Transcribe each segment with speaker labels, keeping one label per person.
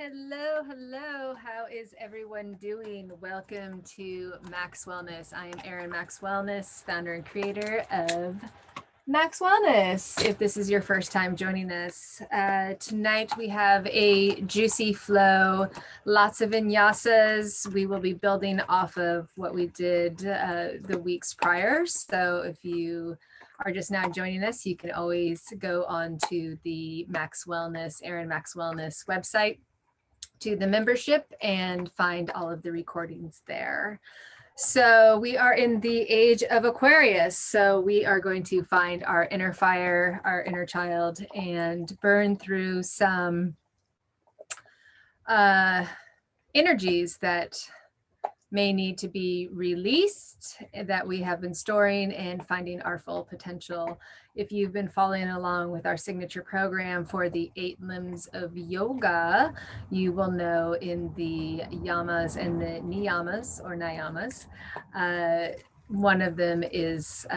Speaker 1: Hello, hello. How is everyone doing? Welcome to Max Wellness. I am Erin Max Wellness, founder and creator of Max Wellness. If this is your first time joining us, tonight we have a juicy flow, lots of vinyasas. We will be building off of what we did the weeks prior. So if you are just now joining us, you can always go on to the Max Wellness, Erin Max Wellness website, to the membership, and find all of the recordings there. So we are in the age of Aquarius. So we are going to find our inner fire, our inner child, and burn through some energies that may need to be released, that we have been storing, and finding our full potential. If you've been following along with our signature program for the 8 limbs of yoga, you will know in the yamas and the niyamas or niyamas, one of them is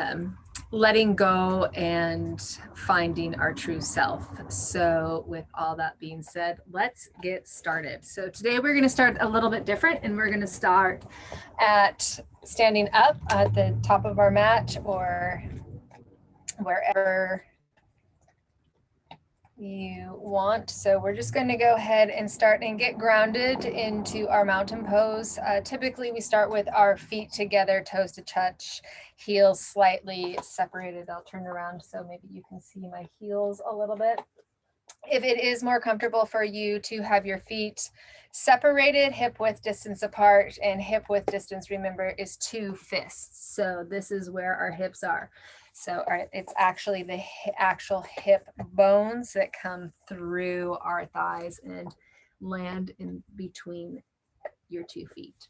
Speaker 1: letting go and finding our true self. So with all that being said, let's get started. So today we're going to start a little bit different, and we're going to start at standing up at the top of our mat or wherever you want. So we're just going to go ahead and start and get grounded into our mountain pose. Typically we start with our feet together, toes to touch, heels slightly separated. I'll turn around so maybe you can see my heels a little bit. If it is more comfortable for you to have your feet separated, hip width distance apart, and hip width distance, remember, is 2 fists. So this is where our hips are. So it's actually the actual hip bones that come through our thighs and land in between your 2 feet.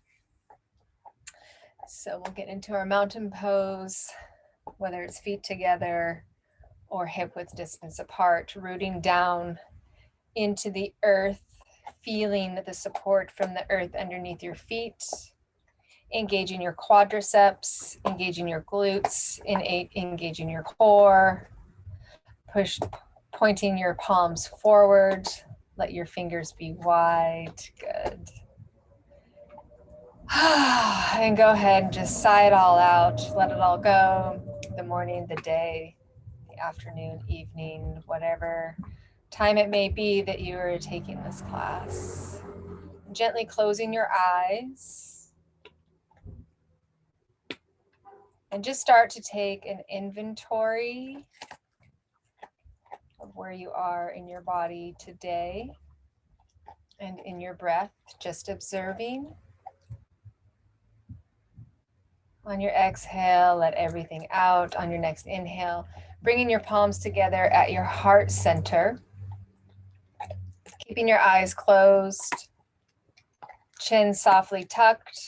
Speaker 1: So we'll get into our mountain pose, whether it's feet together or hip width distance apart, rooting down into the earth, feeling the support from the earth underneath your feet, engaging your quadriceps, engaging your glutes, engaging your core, pointing your palms forward, let your fingers be wide, good. And go ahead and just sigh it all out, let it all go, the morning, the day, the afternoon, evening, whatever time it may be that you are taking this class. Gently closing your eyes. And just start to take an inventory of where you are in your body today and in your breath, just observing. On your exhale, let everything out. On your next inhale, bringing your palms together at your heart center. Keeping your eyes closed, chin softly tucked.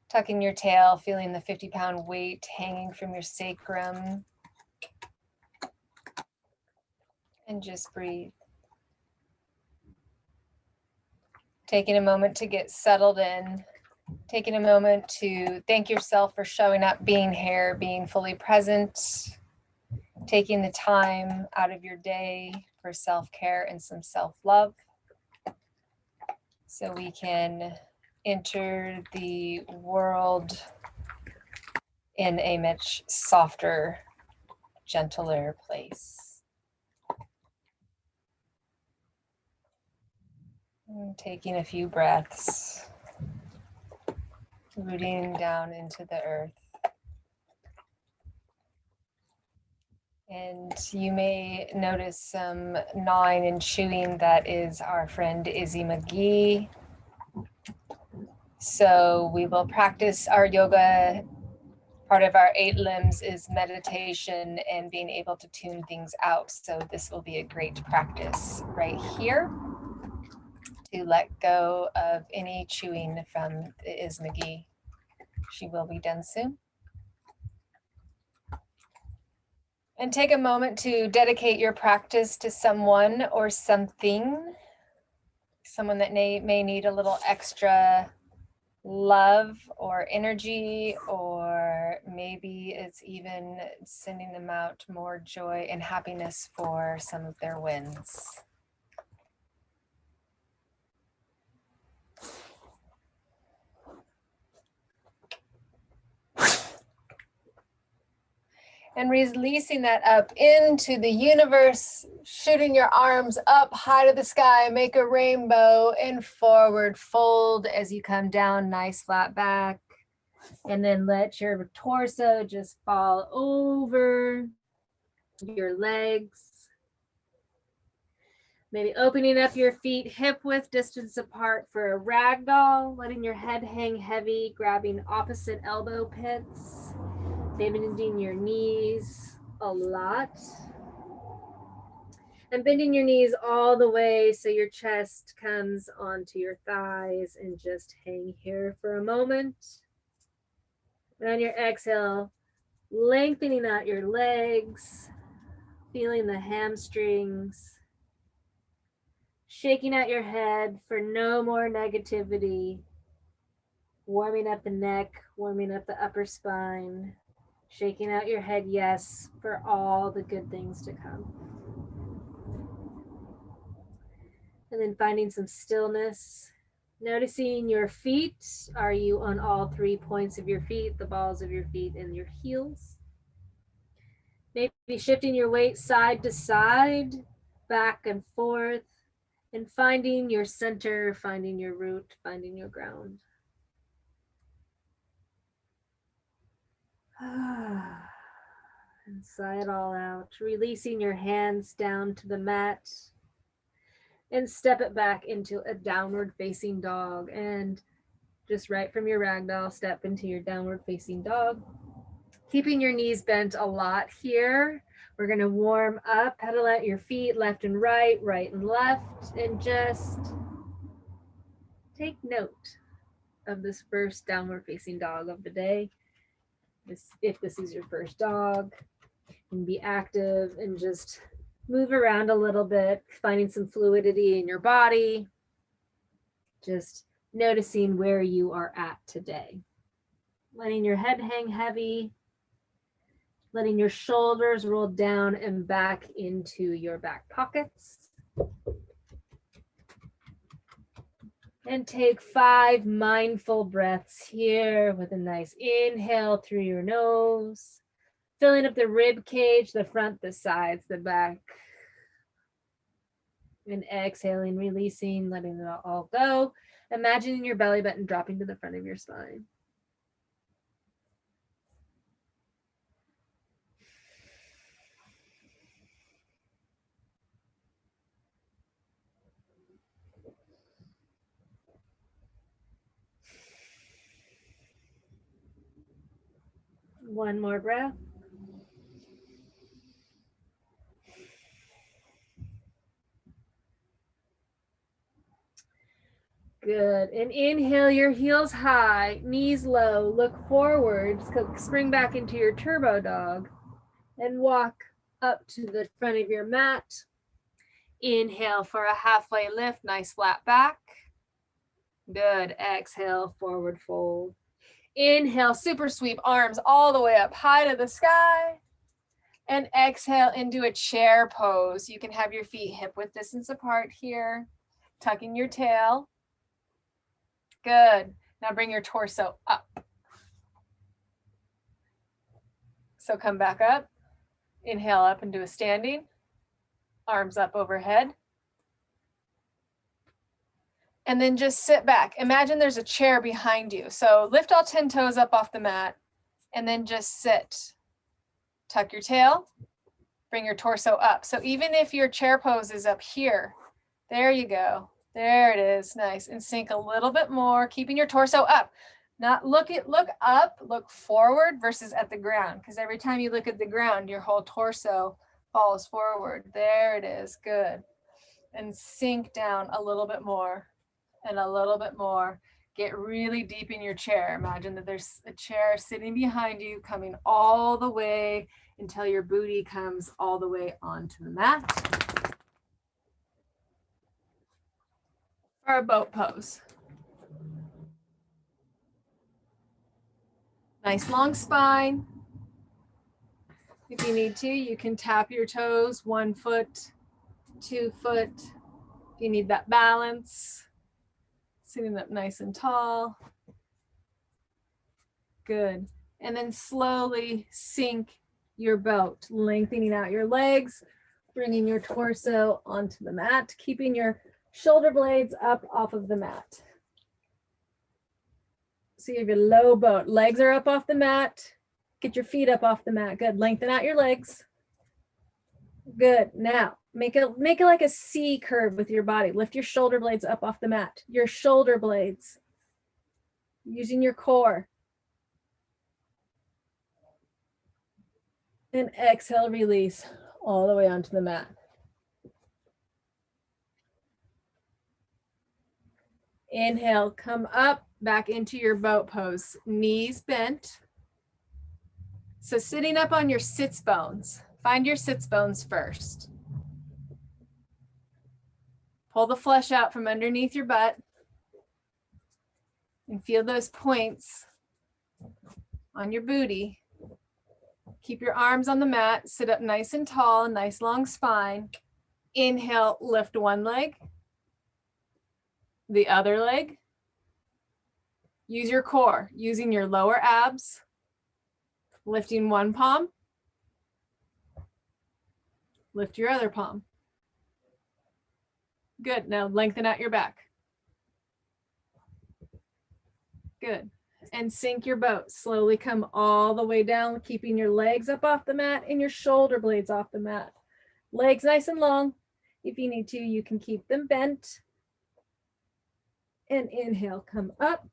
Speaker 1: Tucking your tail, feeling the 50-pound weight hanging from your sacrum. And just breathe. Taking a moment to get settled in. Taking a moment to thank yourself for showing up, being here, being fully present. Taking the time out of your day for self-care and some self-love. So we can enter the world in a much softer, gentler place. And taking a few breaths, rooting down into the earth. And you may notice some gnawing and chewing. That is our friend Izzy McGee. So we will practice our yoga. Part of our 8 limbs is meditation and being able to tune things out. So this will be a great practice right here to let go of any chewing from Iz McGee. She will be done soon. And take a moment to dedicate your practice to someone or something, someone that may need a little extra love or energy, or maybe it's even sending them out more joy and happiness for some of their wins. And releasing that up into the universe, shooting your arms up high to the sky, make a rainbow and forward fold as you come down, nice flat back. And then let your torso just fall over your legs. Maybe opening up your feet hip width distance apart for a ragdoll, letting your head hang heavy, grabbing opposite elbow pits. Bending your knees a lot. And bending your knees all the way so your chest comes onto your thighs and just hang here for a moment. And on your exhale, lengthening out your legs, feeling the hamstrings, shaking out your head for no more negativity, warming up the neck, warming up the upper spine. Shaking out your head, yes, for all the good things to come. And then finding some stillness. Noticing your feet. Are you on all 3 points of your feet, the balls of your feet and your heels? Maybe shifting your weight side to side, back and forth, and finding your center, finding your root, finding your ground. And sigh it all out, releasing your hands down to the mat and step it back into a downward facing dog. And just right from your ragdoll, step into your downward facing dog. Keeping your knees bent a lot here. We're going to warm up, pedal out your feet left and right, right and left, and just take note of this first downward facing dog of the day. If this is your first dog, and be active and just move around a little bit, finding some fluidity in your body, just noticing where you are at today. Letting your head hang heavy, letting your shoulders roll down and back into your back pockets. And take 5 mindful breaths here with a nice inhale through your nose. Filling up the rib cage, the front, the sides, the back. And exhaling, releasing, letting it all go. Imagining your belly button dropping to the front of your spine. One more breath. Good. And inhale your heels high, knees low, look forward, spring back into your turbo dog and walk up to the front of your mat. Inhale for a halfway lift, nice flat back. Good. Exhale, forward fold. Inhale, super sweep, arms all the way up high to the sky. And exhale into a chair pose. You can have your feet hip width distance apart here, tucking your tail. Good. Now bring your torso up. So come back up. Inhale up and do a standing. Arms up overhead. And then just sit back. Imagine there's a chair behind you. So lift all 10 toes up off the mat and then just sit. Tuck your tail. Bring your torso up. So even if your chair pose is up here, there you go. There it is. Nice. And sink a little bit more, keeping your torso up. Not look up, look forward versus at the ground. Because every time you look at the ground, your whole torso falls forward. There it is. Good. And sink down a little bit more and a little bit more. Get really deep in your chair. Imagine that there's a chair sitting behind you, coming all the way until your booty comes all the way onto the mat. Or a boat pose. Nice long spine. If you need to, you can tap your toes, 1 foot, 2 foot. If you need that balance, sitting up nice and tall. Good. And then slowly sink your boat, lengthening out your legs, bringing your torso onto the mat, keeping your shoulder blades up off of the mat. So you have your low boat, legs are up off the mat, get your feet up off the mat. Good, lengthen out your legs. Good, now make it like a C curve with your body. Lift your shoulder blades up off the mat, your shoulder blades, using your core. And exhale, release all the way onto the mat. Inhale, come up, back into your boat pose, knees bent. So sitting up on your sits bones, find your sits bones first. Pull the flesh out from underneath your butt and feel those points on your booty. Keep your arms on the mat, sit up nice and tall, nice long spine. Inhale, lift one leg, the other leg. Use your core, using your lower abs, lifting one palm, lift your other palm. Good, now lengthen out your back. Good, and sink your boat. Slowly come all the way down, keeping your legs up off the mat and your shoulder blades off the mat. Legs nice and long. If you need to, you can keep them bent. And inhale, come up.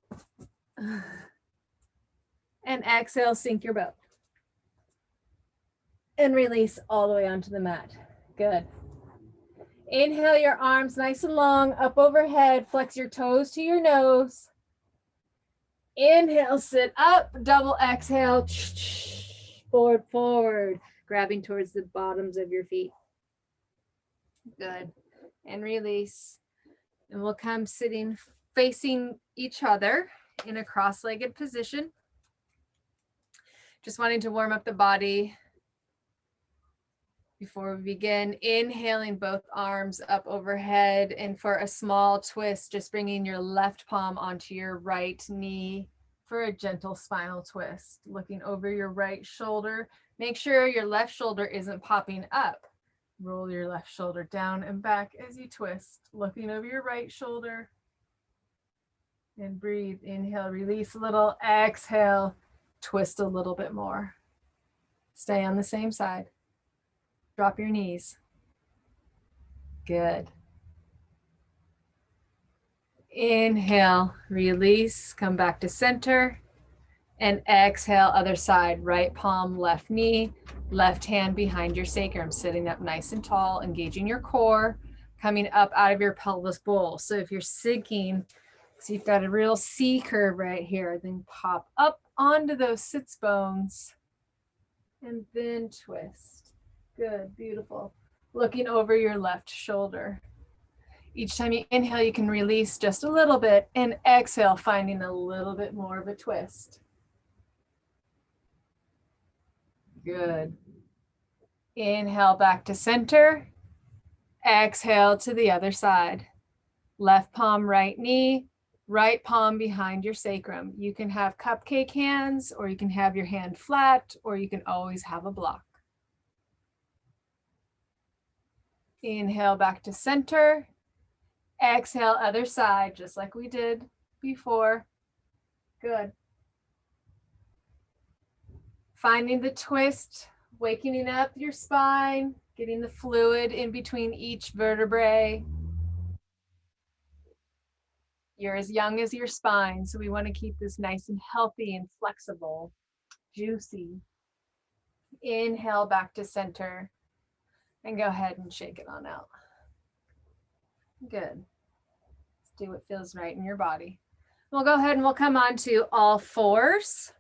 Speaker 1: And exhale, sink your boat. And release all the way onto the mat. Good. Inhale your arms nice and long, up overhead. Flex your toes to your nose. Inhale, sit up, double exhale. Forward, forward. Grabbing towards the bottoms of your feet. Good. And release. And we'll come sitting facing each other in a cross-legged position. Just wanting to warm up the body before we begin. Inhaling both arms up overhead, and for a small twist, just bringing your left palm onto your right knee for a gentle spinal twist. Looking over your right shoulder. Make sure your left shoulder isn't popping up. Roll your left shoulder down and back as you twist. Looking over your right shoulder. And breathe. Inhale, release a little. Exhale, twist a little bit more. Stay on the same side. Drop your knees. Good. Inhale, release, come back to center. And exhale, other side. Right palm, left knee, left hand behind your sacrum. Sitting up nice and tall, engaging your core, coming up out of your pelvis bowl. So if you're sinking, so you've got a real C curve right here, then pop up onto those sits bones and then twist. Good, beautiful. Looking over your left shoulder. Each time you inhale, you can release just a little bit, and exhale, finding a little bit more of a twist. Good. Inhale back to center. Exhale to the other side. Left palm, right knee. Right palm behind your sacrum. You can have cupcake hands, or you can have your hand flat, or you can always have a block. Inhale back to center. Exhale, other side, just like we did before. Good. Finding the twist, waking up your spine, getting the fluid in between each vertebrae. You're as young as your spine, so we want to keep this nice and healthy and flexible, juicy. Inhale back to center, and go ahead and shake it on out. Good. Let's do what feels right in your body. We'll go ahead and we'll come on to all fours.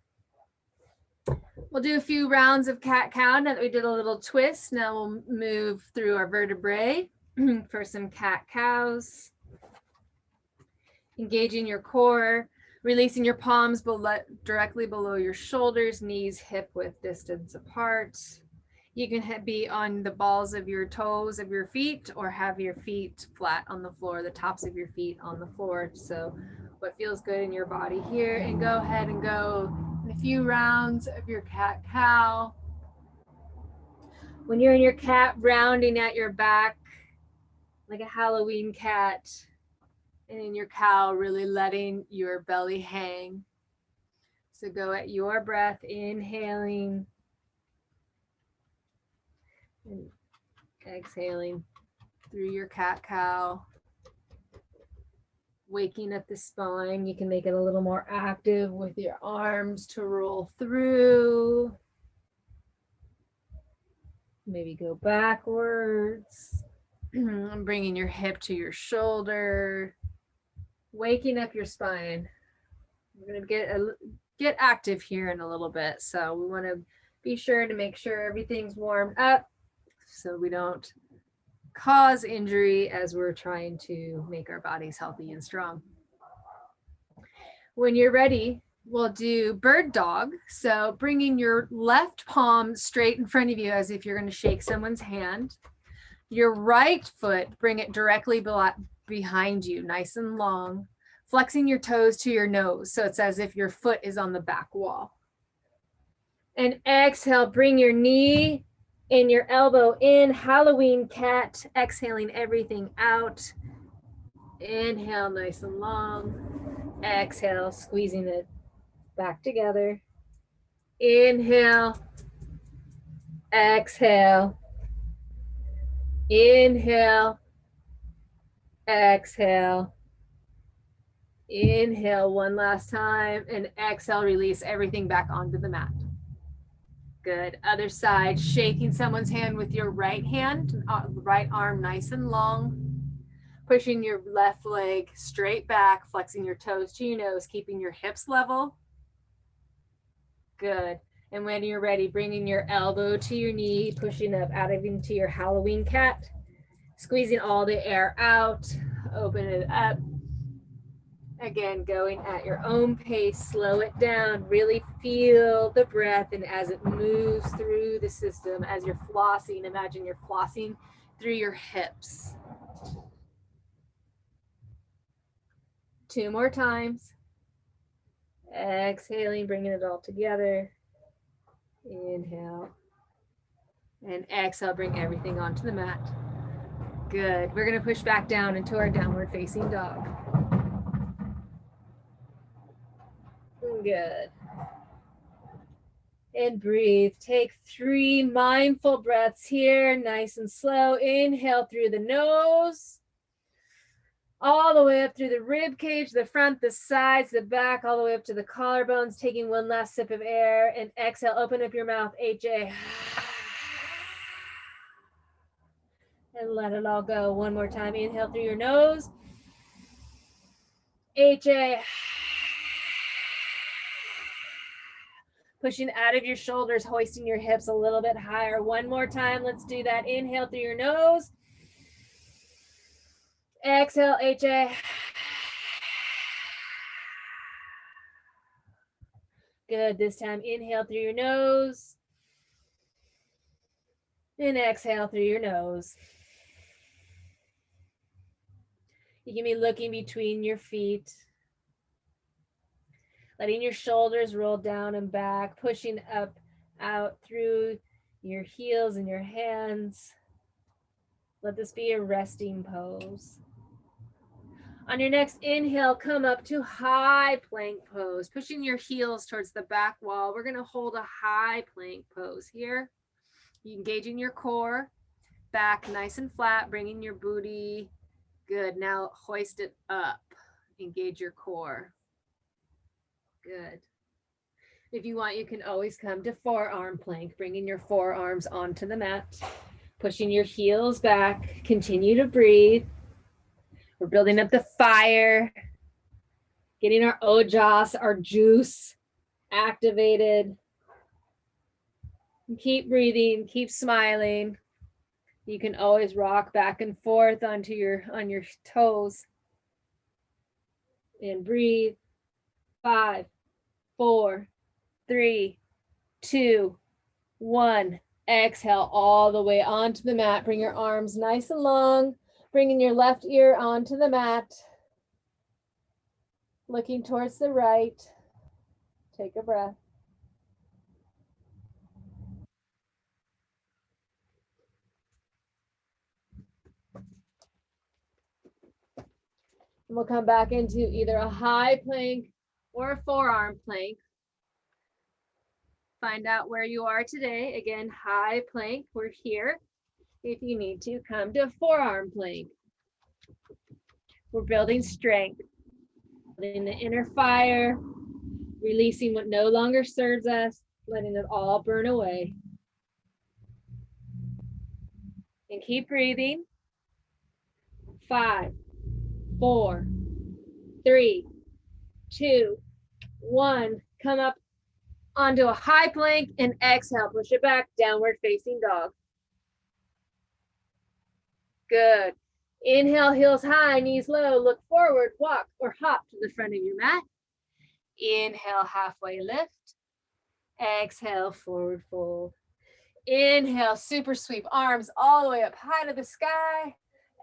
Speaker 1: We'll do a few rounds of cat-cow. Now that we did a little twist, now we'll move through our vertebrae for some cat-cows. Engaging your core, releasing your palms directly below your shoulders, knees hip-width distance apart. You can be on the balls of your toes of your feet, or have your feet flat on the floor, the tops of your feet on the floor. So what feels good in your body here, and go ahead and go in a few rounds of your cat-cow. When you're in your cat, rounding at your back like a Halloween cat. And in your cow, really letting your belly hang. So go at your breath, inhaling and exhaling through your cat cow. Waking up the spine. You can make it a little more active with your arms to roll through. Maybe go backwards. Bringing your hip to your shoulder. Waking up your spine. We're going to get active here in a little bit. So we want to be sure to make sure everything's warmed up so we don't cause injury as we're trying to make our bodies healthy and strong. When you're ready, we'll do bird dog. So bringing your left palm straight in front of you as if you're going to shake someone's hand. Your right foot, bring it directly behind you, nice and long. Flexing your toes to your nose. So it's as if your foot is on the back wall. And exhale, bring your knee and your elbow in, Halloween cat, exhaling everything out. Inhale, nice and long. Exhale, squeezing it back together. Inhale, exhale, inhale, exhale. Inhale one last time and exhale, release everything back onto the mat. Good. Other side, shaking someone's hand with your right hand, right arm nice and long. Pushing your left leg straight back, flexing your toes to your nose, keeping your hips level. Good. And when you're ready, bringing your elbow to your knee, pushing up out of into your Halloween cat, squeezing all the air out, open it up. Again, going at your own pace, slow it down, really feel the breath, and as it moves through the system, as you're flossing, imagine you're flossing through your hips. 2 more times. Exhaling, bringing it all together. Inhale. And exhale, bring everything onto the mat. Good. We're going to push back down into our downward facing dog. Good. And breathe. Take 3 mindful breaths here, nice and slow. Inhale through the nose, all the way up through the rib cage, the front, the sides, the back, all the way up to the collarbones. Taking one last sip of air, and exhale, open up your mouth, HA. And let it all go. One more time. Inhale through your nose, HA. Pushing out of your shoulders, hoisting your hips a little bit higher. One more time. Let's do that. Inhale through your nose. Exhale, HA. Good. This time, inhale through your nose. And exhale through your nose. You can be looking between your feet. Letting your shoulders roll down and back, pushing up, out through your heels and your hands. Let this be a resting pose. On your next inhale, come up to high plank pose, pushing your heels towards the back wall. We're going to hold a high plank pose here. You engaging your core, back nice and flat, bringing your booty. Good. Now hoist it up. Engage your core. Good. If you want, you can always come to forearm plank, bringing your forearms onto the mat, pushing your heels back. Continue to breathe. We're building up the fire, getting our ojas, our juice activated. And keep breathing, keep smiling. You can always rock back and forth on your toes. And breathe. 5, 4, 3, 2, 1. Exhale all the way onto the mat. Bring your arms nice and long. Bringing your left ear onto the mat. Looking towards the right. Take a breath. And we'll come back into either a high plank or a forearm plank. Find out where you are today. Again, high plank, we're here. If you need to, come to forearm plank. We're building strength, building the inner fire, releasing what no longer serves us, letting it all burn away. And keep breathing. 5, 4, 3, 2, 1. Come up onto a high plank and exhale. Push it back, downward facing dog. Good. Inhale, heels high, knees low. Look forward, walk or hop to the front of your mat. Inhale, halfway lift. Exhale, forward fold. Inhale, super sweep, arms all the way up high to the sky.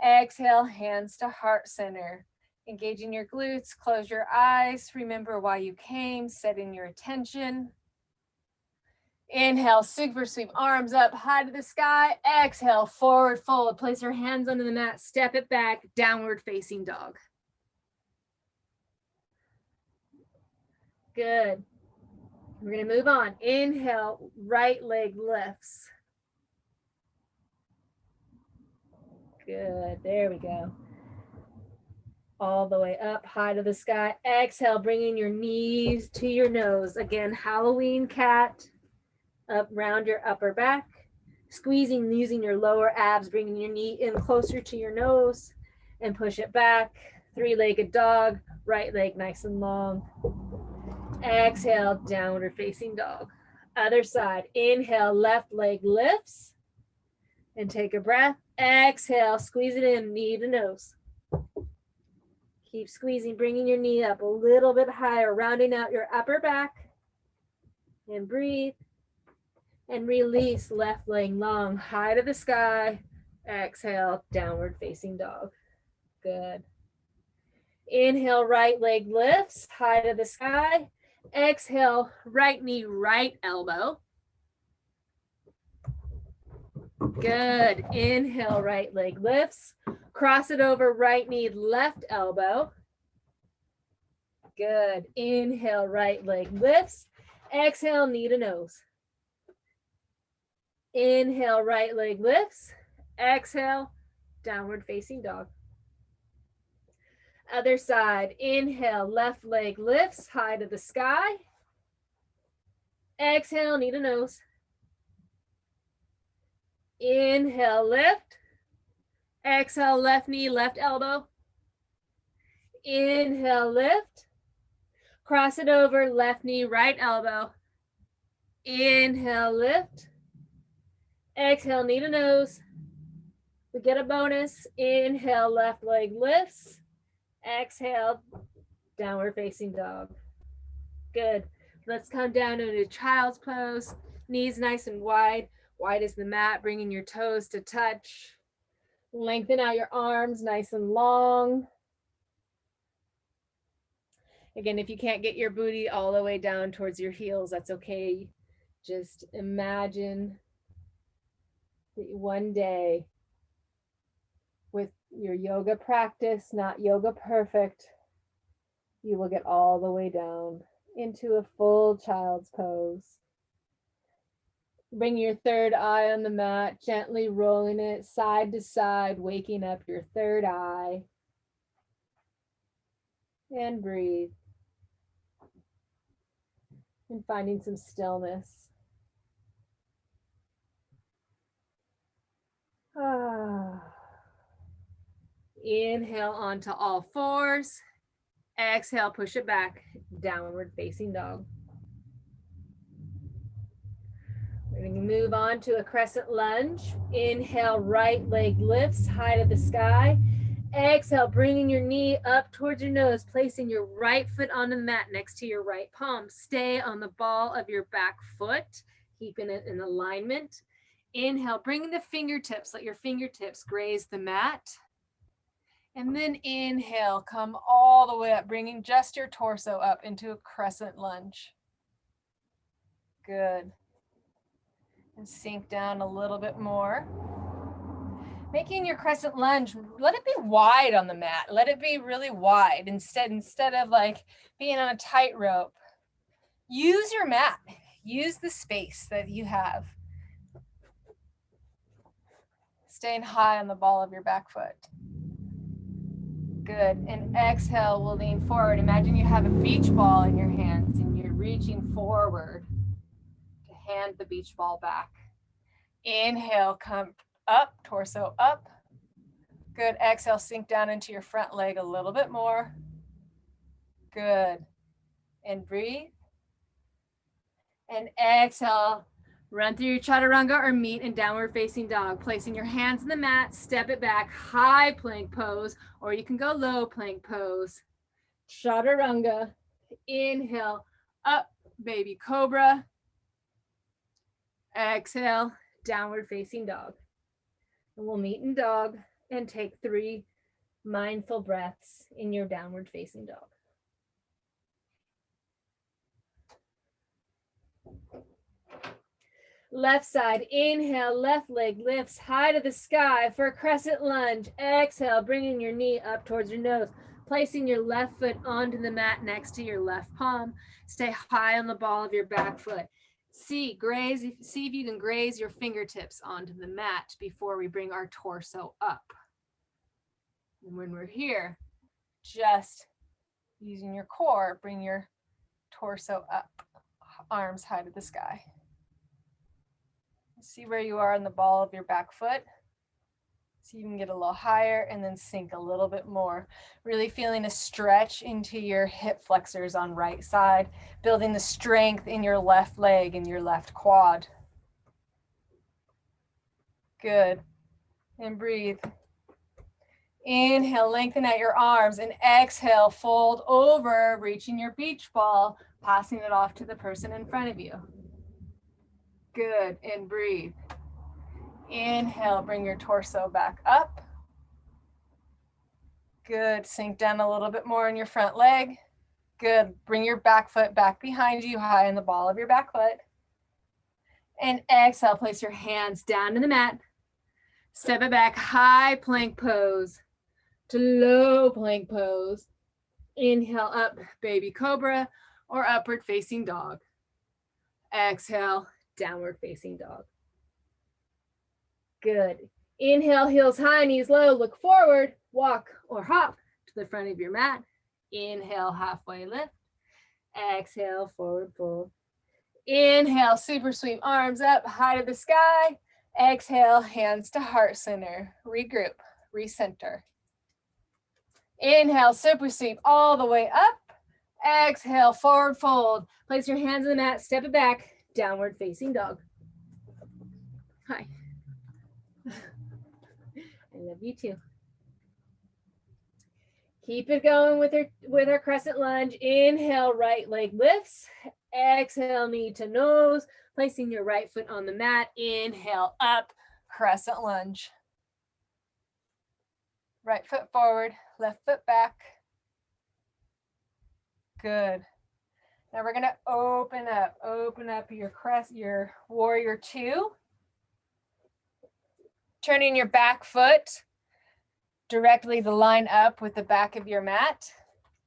Speaker 1: Exhale, hands to heart center. Engaging your glutes, close your eyes. Remember why you came, setting your attention. Inhale, super sweep, arms up high to the sky. Exhale, forward fold. Place your hands under the mat, step it back, downward facing dog. Good. We're gonna move on. Inhale, right leg lifts. Good, there we go. All the way up, high to the sky. Exhale, bringing your knees to your nose. Again, Halloween cat. Up round your upper back. Squeezing, using your lower abs, bringing your knee in closer to your nose. And push it back. Three-legged dog. Right leg nice and long. Exhale, downward facing dog. Other side. Inhale, left leg lifts. And take a breath. Exhale, squeeze it in, knee to nose. Keep squeezing, bringing your knee up a little bit higher, rounding out your upper back. And breathe. And release, left leg long, high to the sky. Exhale, downward facing dog. Good. Inhale, right leg lifts, high to the sky. Exhale, right knee, right elbow. Good. Inhale, right leg lifts. Cross it over, right knee, left elbow. Good. Inhale, right leg lifts. Exhale, knee to nose. Inhale, right leg lifts. Exhale, downward facing dog. Other side. Inhale, left leg lifts, high to the sky. Exhale, knee to nose. Inhale, lift. Exhale, left knee, left elbow. Inhale, lift. Cross it over, left knee, right elbow. Inhale, lift. Exhale, knee to nose. We get a bonus. Inhale, left leg lifts. Exhale, downward facing dog. Good. Let's come down into child's pose. Knees nice and wide. Wide as the mat, bringing your toes to touch. Lengthen out your arms nice and long. Again, if you can't get your booty all the way down towards your heels, that's okay. Just imagine that one day with your yoga practice, not yoga perfect, you will get all the way down into a full child's pose. Bring your third eye on the mat, gently rolling it side to side, waking up your third eye. And breathe. And finding some stillness. Inhale onto all fours. Exhale, push it back, downward facing dog. We're going to move on to a crescent lunge. Inhale, right leg lifts high to the sky. Exhale, bringing your knee up towards your nose, placing your right foot on the mat next to your right palm. Stay on the ball of your back foot, keeping it in alignment. Inhale, bring the fingertips, let your fingertips graze the mat. And then inhale, come all the way up, bringing just your torso up into a crescent lunge. Good. And sink down a little bit more. Making your crescent lunge, let it be wide on the mat. Let it be really wide instead of like being on a tightrope. Use your mat. Use the space that you have. Staying high on the ball of your back foot. Good. And exhale, we'll lean forward. Imagine you have a beach ball in your hands and you're reaching forward to hand the beach ball back. Inhale, come up, torso up. Good. Exhale, sink down into your front leg a little bit more. Good. And breathe. And exhale, run through your chaturanga or meet in downward facing dog. Placing your hands in the mat, step it back, high plank pose, or you can go low plank pose. Chaturanga, inhale, up, baby cobra. Exhale, downward facing dog. And we'll meet in dog and take 3 mindful breaths in your downward facing dog. Left side, inhale, left leg lifts high to the sky for a crescent lunge. Exhale, bringing your knee up towards your nose, placing your left foot onto the mat next to your left palm. Stay high on the ball of your back foot. See if you can graze your fingertips onto the mat before we bring our torso up. And when we're here, just using your core, bring your torso up, arms high to the sky. See where you are on the ball of your back foot. So you can get a little higher and then sink a little bit more. Really feeling a stretch into your hip flexors on right side, building the strength in your left leg and your left quad. Good. And breathe. Inhale, lengthen out your arms, and exhale, fold over, reaching your beach ball, passing it off to the person in front of you. Good, and breathe. Inhale, bring your torso back up. Good, sink down a little bit more in your front leg. Good, bring your back foot back behind you, high on the ball of your back foot. And exhale, place your hands down to the mat. Step it back, high plank pose to low plank pose. Inhale up, baby cobra or upward facing dog. Exhale, downward facing dog. Good. Inhale, heels high, knees low, look forward, walk or hop to the front of your mat. Inhale, halfway lift. Exhale, forward fold. Inhale, super sweep, arms up, high to the sky. Exhale, hands to heart center. Regroup, recenter. Inhale, super sweep all the way up. Exhale, forward fold. Place your hands on the mat, step it back, downward facing dog. Hi. I love you too. Keep it going with our crescent lunge. Inhale, right leg lifts. Exhale, knee to nose. Placing your right foot on the mat. Inhale, up, crescent lunge. Right foot forward, left foot back. Good. Now we're gonna open up your warrior 2. Turning your back foot directly to line up with the back of your mat.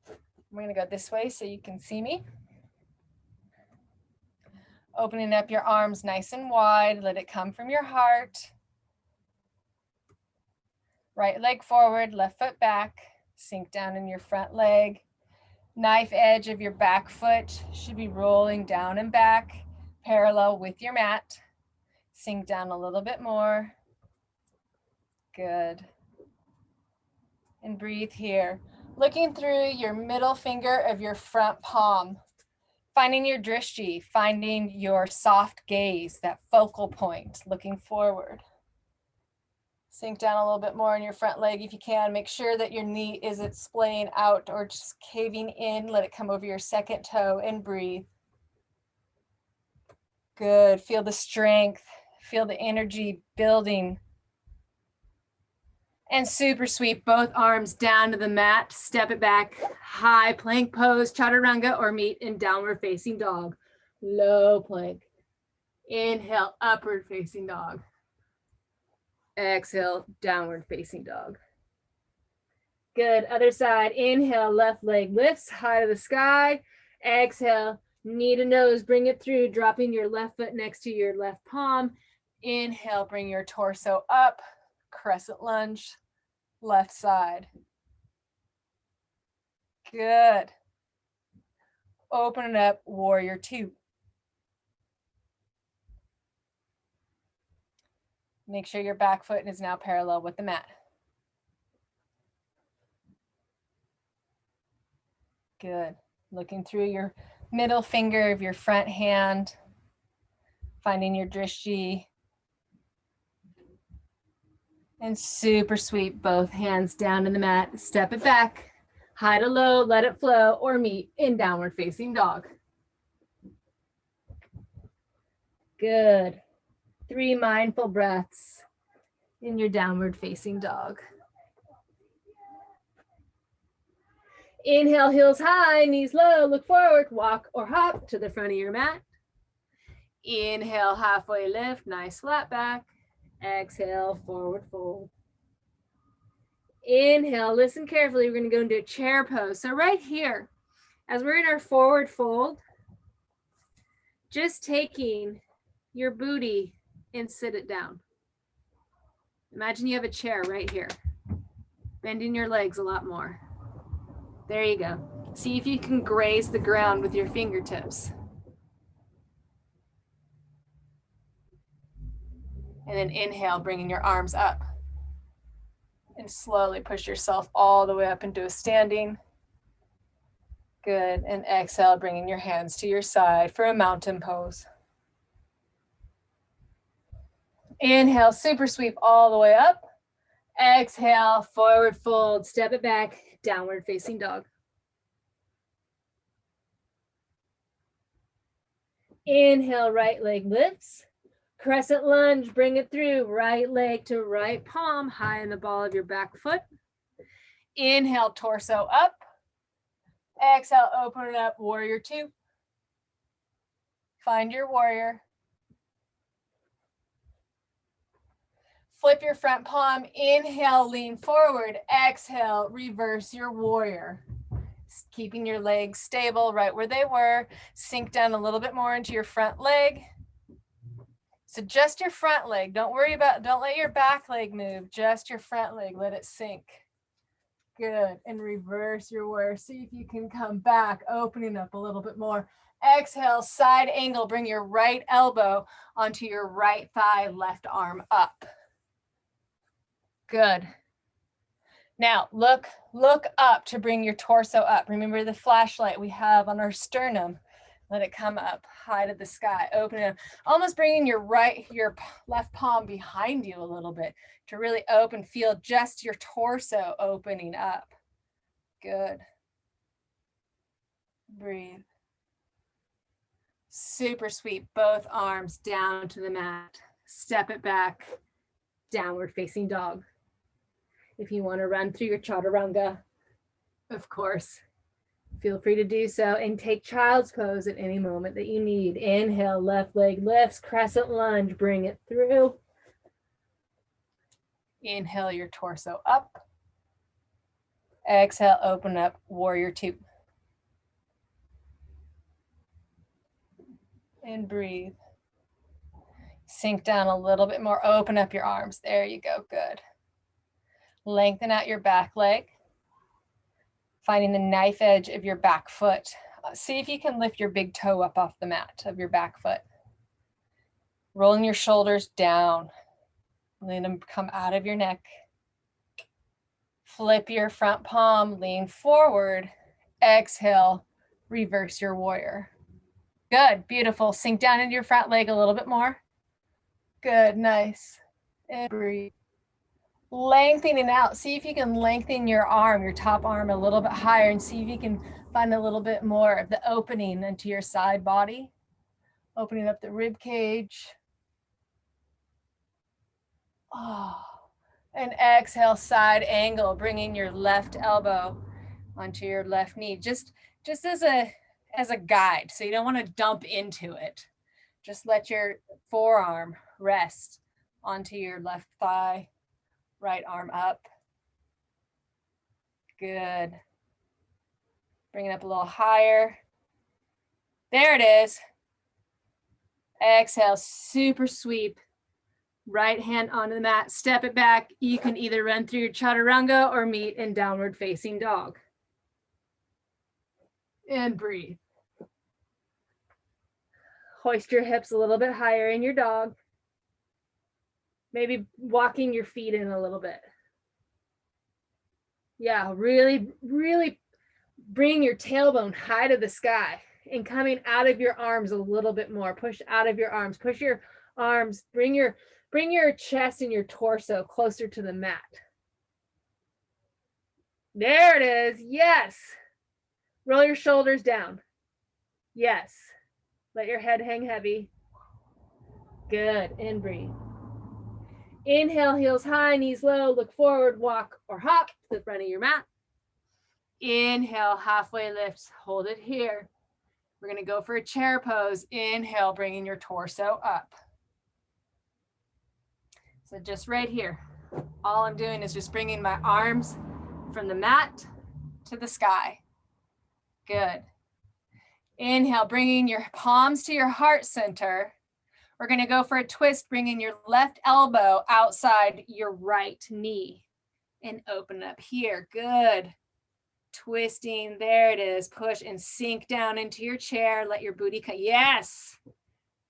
Speaker 1: I'm gonna go this way so you can see me. Opening up your arms nice and wide, let it come from your heart. Right leg forward, left foot back, sink down in your front leg. Knife edge of your back foot should be rolling down and back, parallel with your mat. Sink down a little bit more. Good. And breathe here. Looking through your middle finger of your front palm. Finding your drishti, finding your soft gaze, that focal point, looking forward. Sink down a little bit more in your front leg if you can. Make sure that your knee isn't splaying out or just caving in. Let it come over your second toe and breathe. Good. Feel the strength. Feel the energy building. And super sweep both arms down to the mat. Step it back. High plank pose, chaturanga, or meet in downward facing dog. Low plank. Inhale, upward facing dog. Exhale, downward facing dog. Good, other side. Inhale, left leg lifts high to the sky. Exhale, knee to nose, bring it through, dropping your left foot next to your left palm. Inhale, bring your torso up, crescent lunge, left side. Good. Open it up, warrior two. Make sure your back foot is now parallel with the mat. Good. Looking through your middle finger of your front hand, finding your drishti. And super sweep, both hands down to the mat. Step it back, high to low, let it flow, or meet in downward facing dog. Good. 3 mindful breaths in your downward facing dog. Inhale, heels high, knees low, look forward, walk or hop to the front of your mat. Inhale, halfway lift, nice flat back. Exhale, forward fold. Inhale, listen carefully. We're going to go into a chair pose. So right here, as we're in our forward fold, just taking your booty and sit it down. Imagine you have a chair right here. Bending your legs a lot more. There you go. See if you can graze the ground with your fingertips. And then inhale, bringing your arms up. And slowly push yourself all the way up into a standing. Good. And exhale, bringing your hands to your side for a mountain pose. Inhale, super sweep all the way up. Exhale, forward fold, step it back, downward facing dog. Inhale, right leg lifts. Crescent lunge, bring it through, right leg to right palm, high in the ball of your back foot. Inhale, torso up. Exhale, open it up, warrior two. Find your warrior. Flip your front palm, inhale, lean forward. Exhale, reverse your warrior. Keeping your legs stable right where they were. Sink down a little bit more into your front leg. So just your front leg. Don't let your back leg move. Just your front leg. Let it sink. Good. And reverse your warrior. See if you can come back, opening up a little bit more. Exhale, side angle. Bring your right elbow onto your right thigh, left arm up. Good. Now look up to bring your torso up. Remember the flashlight we have on our sternum. Let it come up high to the sky. Open it up. Almost bringing your left palm behind you a little bit to really open. Feel just your torso opening up. Good. Breathe. Super sweep. Both arms down to the mat. Step it back. Downward facing dog. If you want to run through your chaturanga, of course, feel free to do so, and take child's pose at any moment that you need. Inhale, left leg lifts, crescent lunge, bring it through. Inhale your torso up. Exhale, open up, warrior two. And breathe. Sink down a little bit more, open up your arms. There you go, good. Lengthen out your back leg. Finding the knife edge of your back foot. See if you can lift your big toe up off the mat of your back foot. Rolling your shoulders down. Let them come out of your neck. Flip your front palm, lean forward. Exhale, reverse your warrior. Good, beautiful. Sink down into your front leg a little bit more. Good, nice. And breathe. Lengthening out. See if you can lengthen your arm, your top arm a little bit higher, and see if you can find a little bit more of the opening into your side body. Opening up the rib cage. Oh. And exhale, side angle, bringing your left elbow onto your left knee. Just as a guide. So you don't want to dump into it. Just let your forearm rest onto your left thigh, right arm up. Good. Bring it up a little higher. There it is. Exhale, super sweep. Right hand onto the mat, step it back. You can either run through your chaturanga or meet in downward facing dog. And breathe. Hoist your hips a little bit higher in your dog. Maybe walking your feet in a little bit. Yeah, really, really bring your tailbone high to the sky and coming out of your arms a little bit more. Push out of your arms, push your arms, bring your chest and your torso closer to the mat. There it is. Yes. Roll your shoulders down. Yes. Let your head hang heavy. Good. And breathe. Inhale, heels high, knees low, look forward, walk or hop to the front of your mat. Inhale, halfway lift, hold it here. We're going to go for a chair pose. Inhale, bringing your torso up. So just right here, all I'm doing is just bringing my arms from the mat to the sky. Good. Inhale, bringing your palms to your heart center. We're going to go for a twist, bringing your left elbow outside your right knee and open up here. Good. Twisting. There it is. Push and sink down into your chair. Let your booty cut. Yes.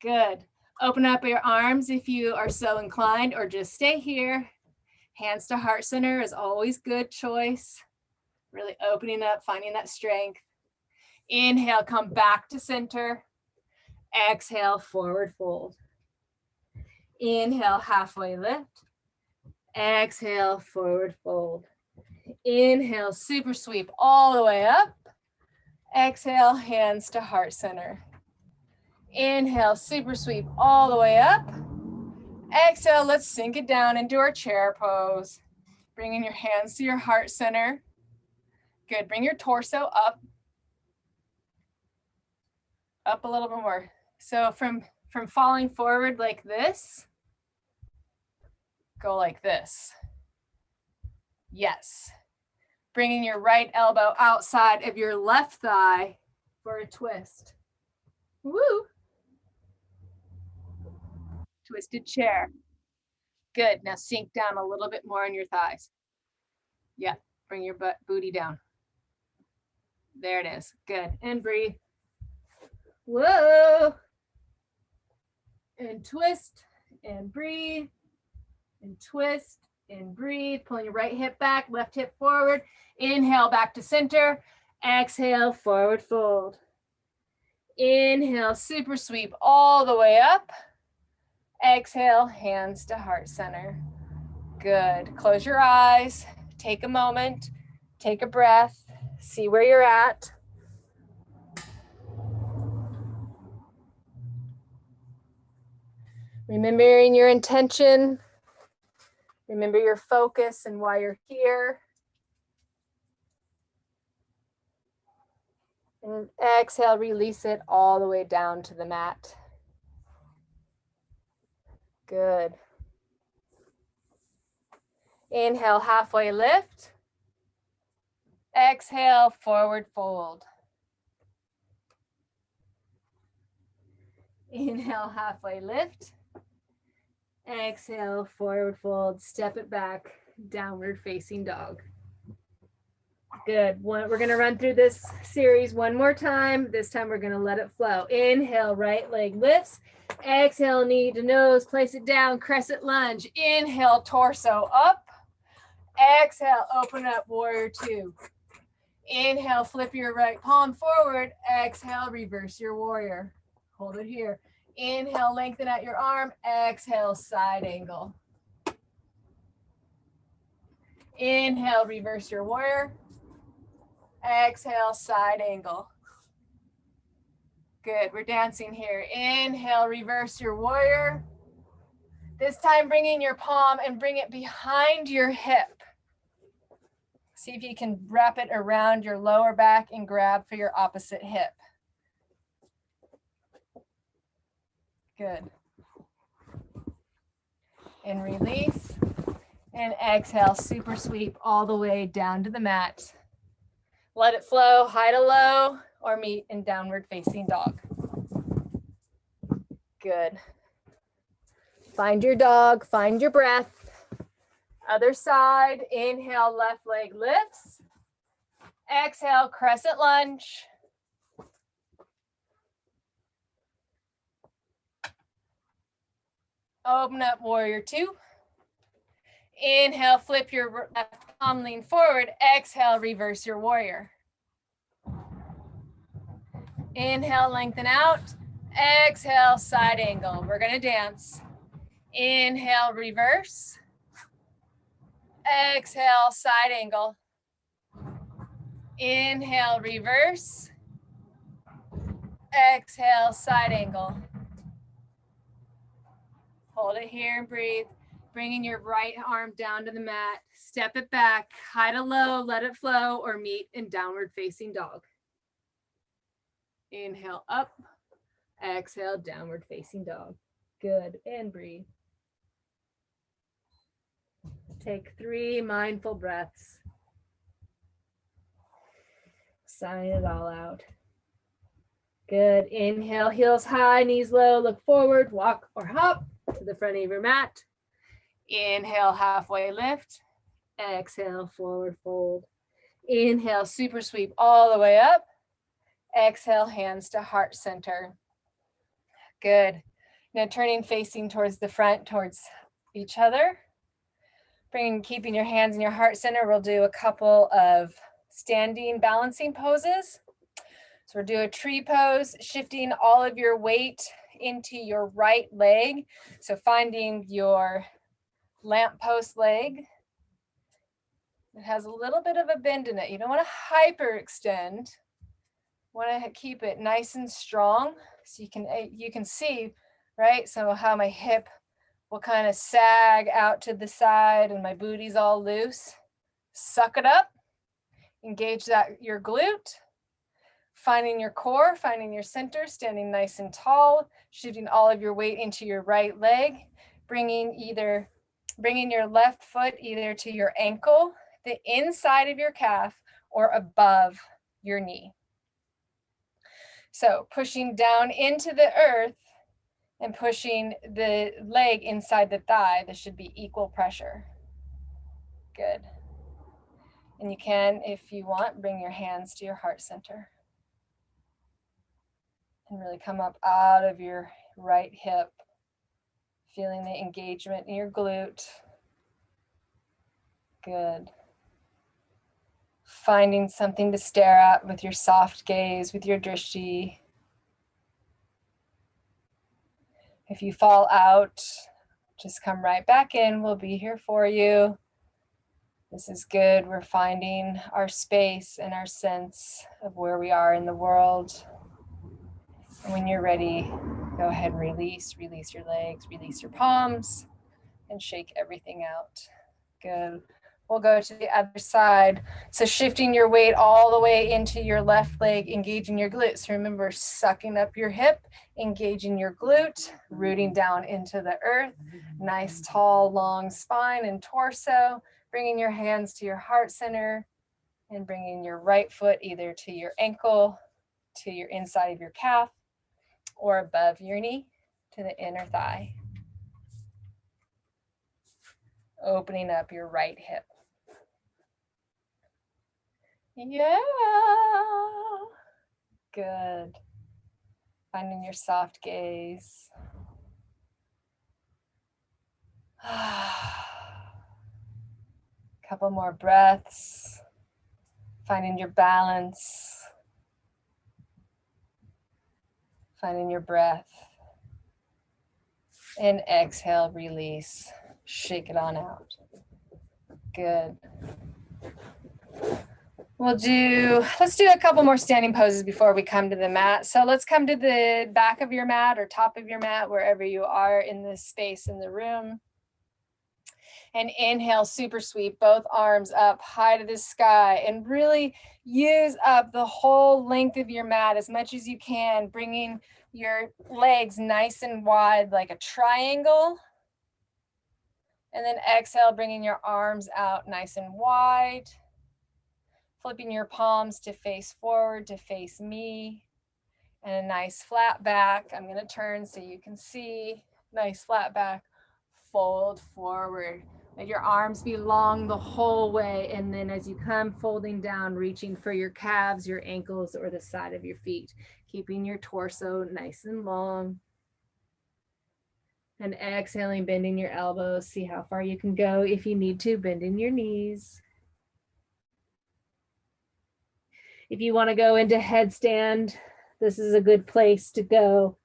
Speaker 1: Good. Open up your arms if you are so inclined, or just stay here. Hands to heart center is always good choice. Really opening up, finding that strength. Inhale, come back to center. Exhale, forward fold. Inhale, halfway lift. Exhale, forward fold. Inhale, super sweep all the way up. Exhale, hands to heart center. Inhale, super sweep all the way up. Exhale, let's sink it down into our chair pose. Bringing your hands to your heart center. Good, bring your torso up. Up a little bit more. So from falling forward like this, go like this. Yes. Bringing your right elbow outside of your left thigh for a twist. Woo. Twisted chair. Good. Now sink down a little bit more on your thighs. Yeah. Bring your booty down. There it is. Good. And breathe. Whoa. And twist and breathe and twist and breathe. Pulling your right hip back, left hip forward. Inhale, back to center. Exhale, forward fold. Inhale, super sweep all the way up. Exhale, hands to heart center. Good. Close your eyes. Take a moment. Take a breath. See where you're at. Remembering your intention. Remember your focus and why you're here. And exhale, release it all the way down to the mat. Good. Inhale, halfway lift. Exhale, forward fold. Inhale, halfway lift. Exhale, forward fold. Step it back, downward facing dog. Good. We're going to run through this series one more time. This time we're going to let it flow. Inhale, right leg lifts. Exhale, knee to nose. Place it down, crescent lunge. Inhale, torso up. Exhale, open up, warrior two. Inhale, flip your right palm forward. Exhale, reverse your warrior. Hold it here. Inhale, lengthen out your arm. Exhale, side angle. Inhale, reverse your warrior. Exhale, side angle. Good, we're dancing here. Inhale, reverse your warrior. This time bringing your palm and bring it behind your hip. See if you can wrap it around your lower back and grab for your opposite hip. Good. and release. And exhale, super sweep all the way down to the mat. Let it flow, high to low, or meet in downward facing dog. Good. Find your dog, find your breath. Other side, inhale, left leg lifts. Exhale, crescent lunge. Open up, warrior two. Inhale, flip your left palm, lean forward. Exhale, reverse your warrior. Inhale, lengthen out. Exhale, side angle. We're gonna dance. Inhale, reverse. Exhale, side angle. Inhale, reverse. Exhale, side angle. Hold it here and breathe. Bringing your right arm down to the mat. Step it back, high to low, let it flow, or meet in downward facing dog. Inhale up, exhale, downward facing dog. Good, and breathe. Take 3 mindful breaths. Sign it all out. Good, inhale, heels high, knees low, look forward, walk or hop to the front of your mat. Inhale, halfway lift. Exhale, forward fold. Inhale, super sweep all the way up. Exhale, hands to heart center. Good. Now turning, facing towards the front, towards each other. Keeping your hands in your heart center. We'll do a couple of standing balancing poses. So we'll do a tree pose, shifting all of your weight into your right leg. So finding your lamppost leg. It has a little bit of a bend in it. You don't want to hyperextend. Want to keep it nice and strong, so you can see, right? So how my hip will kind of sag out to the side and my booty's all loose. Suck it up. Engage your glute. Finding your core, finding your center, standing nice and tall, shifting all of your weight into your right leg, bringing your left foot either to your ankle, the inside of your calf, or above your knee. So pushing down into the earth and pushing the leg inside the thigh. This should be equal pressure. Good. And you can, if you want, bring your hands to your heart center. And really come up out of your right hip, feeling the engagement in your glute. Good. Finding something to stare at with your soft gaze, with your drishti. If you fall out, just come right back in. We'll be here for you. This is good. We're finding our space and our sense of where we are in the world. And when you're ready, go ahead and release your legs, release your palms, and shake everything out. Good. We'll go to the other side. So shifting your weight all the way into your left leg, engaging your glutes. Remember, sucking up your hip, engaging your glute, rooting down into the earth. Nice, tall, long spine and torso. Bringing your hands to your heart center and bringing your right foot either to your ankle, to your inside of your calf, or above your knee to the inner thigh. Opening up your right hip. Yeah. Good. Finding your soft gaze. Couple more breaths. Finding your balance. Finding your breath. And exhale, release. Shake it on out. Good. Let's do a couple more standing poses before we come to the mat. So let's come to the back of your mat or top of your mat, wherever you are in this space in the room. And inhale, super sweep, both arms up high to the sky, and really use up the whole length of your mat as much as you can, bringing your legs nice and wide like a triangle. And then exhale, bringing your arms out nice and wide. Flipping your palms to face forward, to face me. And a nice flat back. I'm going to turn so you can see. Nice flat back. Fold forward. Let your arms be long the whole way. And then as you come folding down, reaching for your calves, your ankles, or the side of your feet. Keeping your torso nice and long. And exhaling, bending your elbows. See how far you can go. If you need to, bending your knees. If you want to go into headstand, this is a good place to go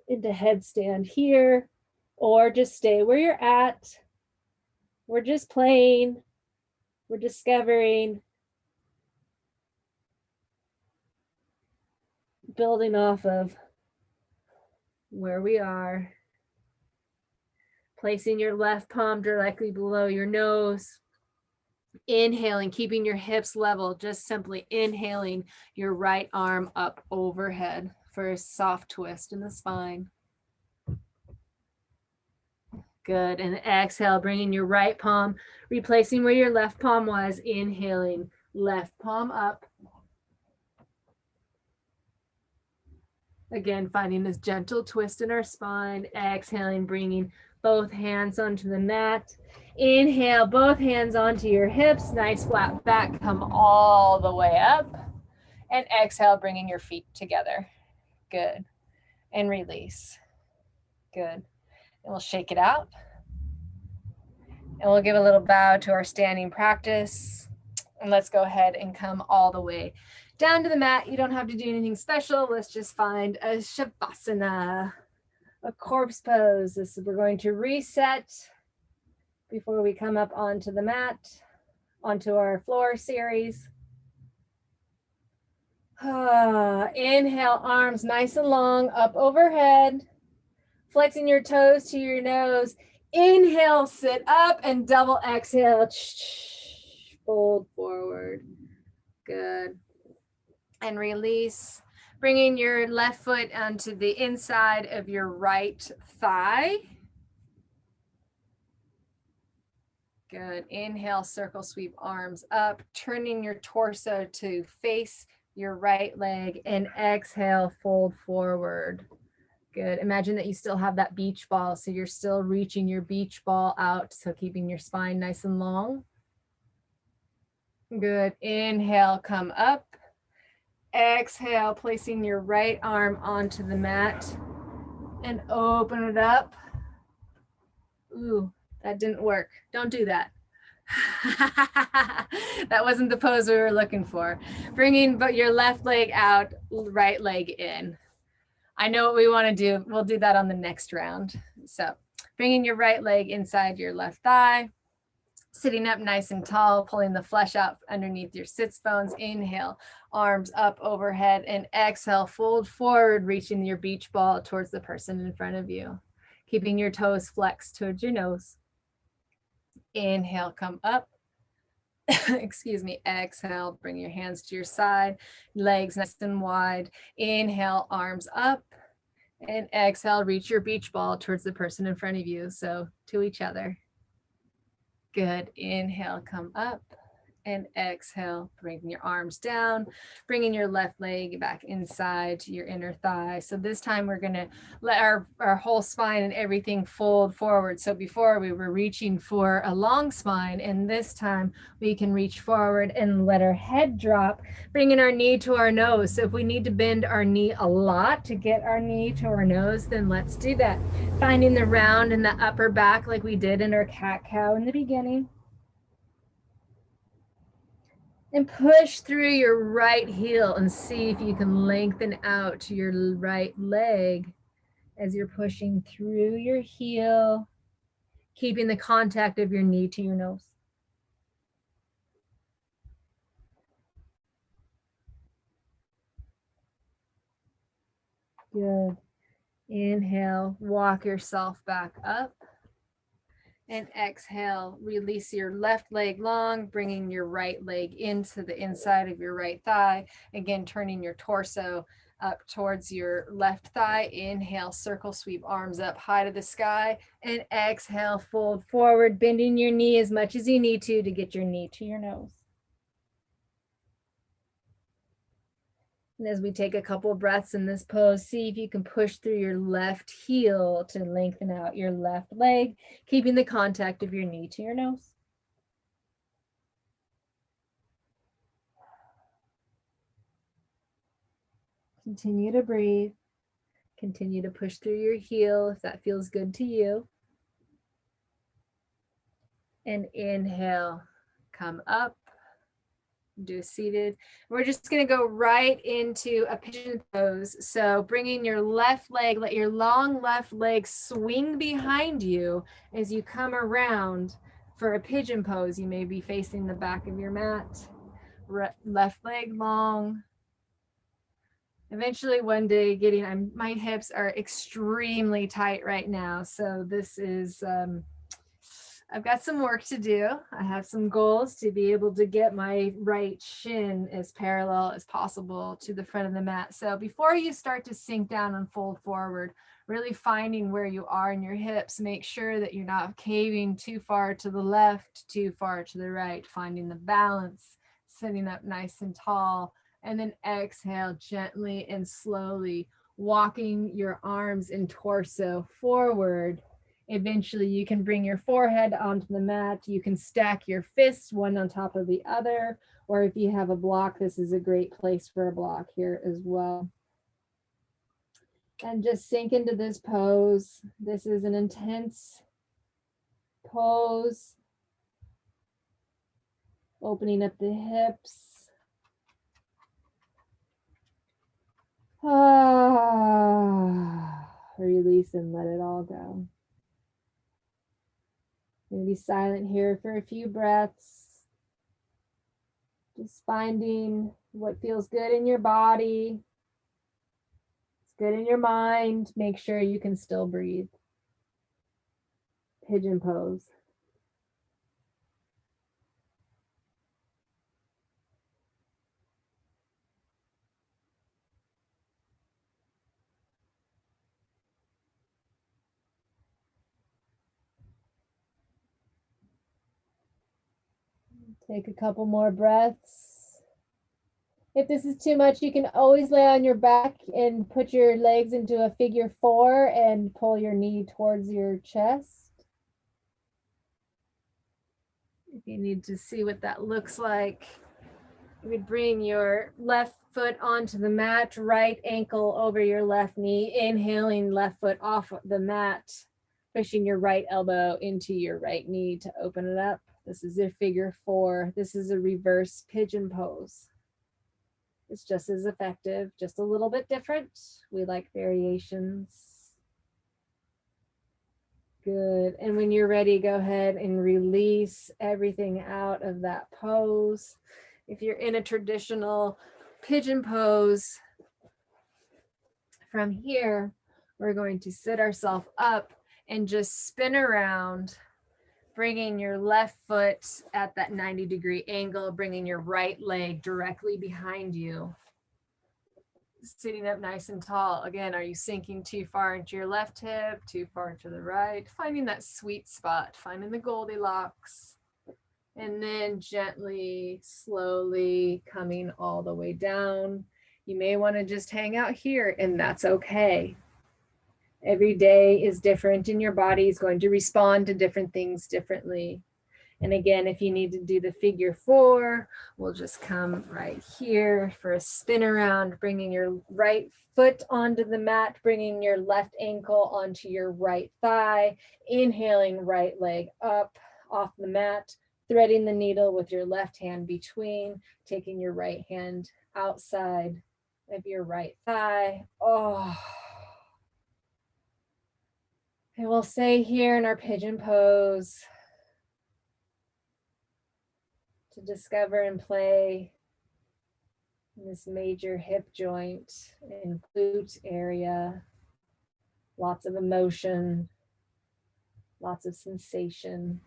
Speaker 1: into headstand here, or just stay where you're at. We're just playing. We're discovering, building off of where we are. Placing your left palm directly below your nose. Inhaling, keeping your hips level, just simply inhaling your right arm up overhead for a soft twist in the spine. Good. And exhale, bringing your right palm, replacing where your left palm was. Inhaling, left palm up. Again, finding this gentle twist in our spine. Exhaling, bringing both hands onto the mat. Inhale, both hands onto your hips. Nice flat back. Come all the way up. And exhale, bringing your feet together. Good. And release. Good. And we'll shake it out. And we'll give a little bow to our standing practice. And let's go ahead and come all the way down to the mat. You don't have to do anything special. Let's just find a Shavasana, a corpse pose. We're going to reset before we come up onto the mat, onto our floor series. Inhale, arms nice and long, up overhead. Flexing your toes to your nose. Inhale, sit up, and double exhale. Fold forward. Good. And release. Bringing your left foot onto the inside of your right thigh. Good. Inhale, circle sweep arms up, turning your torso to face your right leg, and exhale, fold forward. Good. Imagine that you still have that beach ball, so you're still reaching your beach ball out, so keeping your spine nice and long. Good. Inhale, come up. Exhale, placing your right arm onto the mat and open it up. Ooh, that didn't work. Don't do that. That wasn't the pose we were looking for. Bringing your left leg out, right leg in. I know what we want to do. We'll do that on the next round. So bringing your right leg inside your left thigh, sitting up nice and tall, pulling the flesh out underneath your sits bones. Inhale, arms up overhead, and exhale, fold forward, reaching your beach ball towards the person in front of you. Keeping your toes flexed towards your nose. Inhale, come up. Excuse me. Exhale, bring your hands to your side, legs nice and wide. Inhale, arms up. And exhale, reach your beach ball towards the person in front of you. So to each other. Good. Inhale, come up. And exhale, bringing your arms down, bringing your left leg back inside to your inner thigh. So this time we're going to let our whole spine and everything fold forward. So before we were reaching for a long spine, and this time we can reach forward and let our head drop, bringing our knee to our nose. So if we need to bend our knee a lot to get our knee to our nose, then let's do that. Finding the round in the upper back like we did in our cat-cow in the beginning. And push through your right heel and see if you can lengthen out your right leg as you're pushing through your heel, keeping the contact of your knee to your nose. Good. Inhale, walk yourself back up. And exhale, release your left leg long, bringing your right leg into the inside of your right thigh. Again, turning your torso up towards your left thigh. Inhale, circle, sweep arms up high to the sky, and exhale, fold forward, bending your knee as much as you need to get your knee to your nose. And as we take a couple breaths in this pose, see if you can push through your left heel to lengthen out your left leg, keeping the contact of your knee to your nose. Continue to breathe. Continue to push through your heel if that feels good to you. And inhale, come up. Do a seated. We're just going to go right into a pigeon pose. So bringing your left leg, let your long left leg swing behind you as you come around for a pigeon pose. You may be facing the back of your mat. Left leg long. Eventually one day my hips are extremely tight right now. So this is, I've got some work to do. I have some goals to be able to get my right shin as parallel as possible to the front of the mat. So before you start to sink down and fold forward, really finding where you are in your hips, make sure that you're not caving too far to the left, too far to the right, finding the balance, sitting up nice and tall, and then exhale gently and slowly, walking your arms and torso forward. Eventually, you can bring your forehead onto the mat. You can stack your fists one on top of the other, or if you have a block, this is a great place for a block here as well. And just sink into this pose. This is an intense pose. Opening up the hips. Release and let it all go. I'm going to be silent here for a few breaths. Just finding what feels good in your body. It's good in your mind. Make sure you can still breathe. Pigeon pose. Take a couple more breaths. If this is too much, you can always lay on your back and put your legs into a figure 4 and pull your knee towards your chest. If you need to see what that looks like, you would bring your left foot onto the mat, right ankle over your left knee, inhaling left foot off the mat, pushing your right elbow into your right knee to open it up. This is a figure 4. This is a reverse pigeon pose. It's just as effective, just a little bit different. We like variations. Good. And when you're ready, go ahead and release everything out of that pose. If you're in a traditional pigeon pose, from here, we're going to sit ourselves up and just spin around, bringing your left foot at that 90-degree angle, bringing your right leg directly behind you. Sitting up nice and tall. Again, are you sinking too far into your left hip, too far to the right? Finding that sweet spot, finding the Goldilocks. And then gently, slowly coming all the way down. You may want to just hang out here, and that's okay. Every day is different, and your body is going to respond to different things differently. And again, if you need to do the figure 4, we'll just come right here for a spin around, bringing your right foot onto the mat, bringing your left ankle onto your right thigh, inhaling right leg up off the mat, threading the needle with your left hand between, taking your right hand outside of your right thigh. And we'll stay here in our pigeon pose to discover and play in this major hip joint and glute area. Lots of emotion, lots of sensation.